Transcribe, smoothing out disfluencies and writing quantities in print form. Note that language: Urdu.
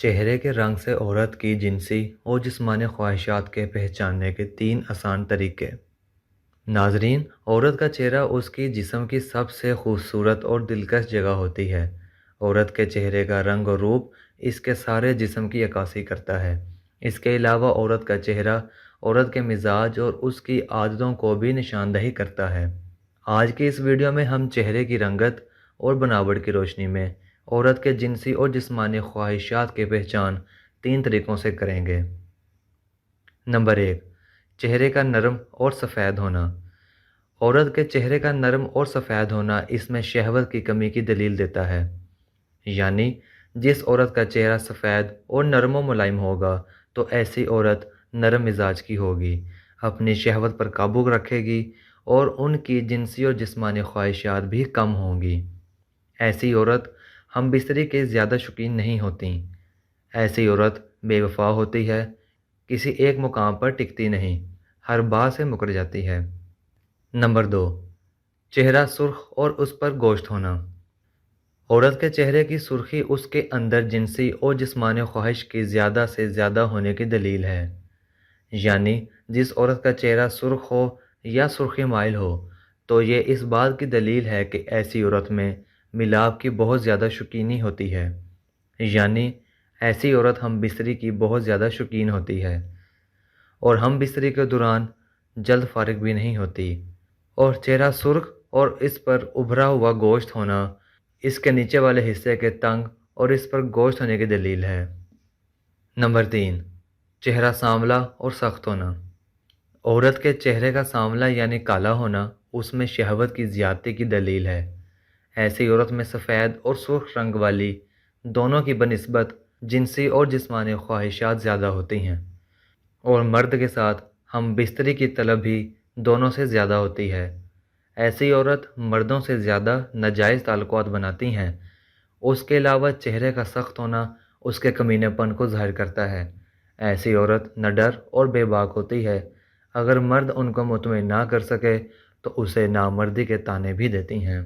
چہرے کے رنگ سے عورت کی جنسی اور جسمانی خواہشات کے پہچاننے کے 3 آسان طریقے۔ ناظرین، عورت کا چہرہ اس کی جسم کی سب سے خوبصورت اور دلکش جگہ ہوتی ہے۔ عورت کے چہرے کا رنگ اور روپ اس کے سارے جسم کی عکاسی کرتا ہے۔ اس کے علاوہ عورت کا چہرہ عورت کے مزاج اور اس کی عادتوں کو بھی نشاندہی کرتا ہے۔ آج کی اس ویڈیو میں ہم چہرے کی رنگت اور بناوٹ کی روشنی میں عورت کے جنسی اور جسمانی خواہشات کی پہچان 3 طریقوں سے کریں گے۔ نمبر 1، چہرے کا نرم اور سفید ہونا۔ عورت کے چہرے کا نرم اور سفید ہونا اس میں شہوت کی کمی کی دلیل دیتا ہے۔ یعنی جس عورت کا چہرہ سفید اور نرم و ملائم ہوگا تو ایسی عورت نرم مزاج کی ہوگی، اپنی شہوت پر قابو رکھے گی اور ان کی جنسی اور جسمانی خواہشات بھی کم ہوں گی۔ ایسی عورت ہم بستری کے زیادہ شوقین نہیں ہوتی۔ ایسی عورت بے وفا ہوتی ہے، کسی ایک مقام پر ٹکتی نہیں، ہر بات سے مکر جاتی ہے۔ نمبر 2، چہرہ سرخ اور اس پر گوشت ہونا۔ عورت کے چہرے کی سرخی اس کے اندر جنسی اور جسمانی خواہش کی زیادہ سے زیادہ ہونے کی دلیل ہے۔ یعنی جس عورت کا چہرہ سرخ ہو یا سرخی مائل ہو تو یہ اس بات کی دلیل ہے کہ ایسی عورت میں ملاپ کی بہت زیادہ شوقینی ہوتی ہے۔ یعنی ایسی عورت ہم بستری کی بہت زیادہ شوقین ہوتی ہے اور ہم بستری کے دوران جلد فارغ بھی نہیں ہوتی۔ اور چہرہ سرخ اور اس پر ابھرا ہوا گوشت ہونا اس کے نیچے والے حصے کے تنگ اور اس پر گوشت ہونے کی دلیل ہے۔ نمبر 3، چہرہ سانولا اور سخت ہونا۔ عورت کے چہرے کا سانولا یعنی کالا ہونا اس میں شہوت کی زیادتی کی دلیل ہے۔ ایسی عورت میں سفید اور سرخ رنگ والی دونوں کی بنسبت جنسی اور جسمانی خواہشات زیادہ ہوتی ہیں، اور مرد کے ساتھ ہم بستری کی طلب بھی دونوں سے زیادہ ہوتی ہے۔ ایسی عورت مردوں سے زیادہ ناجائز تعلقات بناتی ہیں۔ اس کے علاوہ چہرے کا سخت ہونا اس کے کمینے پن کو ظاہر کرتا ہے۔ ایسی عورت نڈر اور بے باک ہوتی ہے، اگر مرد ان کو مطمئن نہ کر سکے تو اسے نامردی کے طعنے بھی دیتی ہیں۔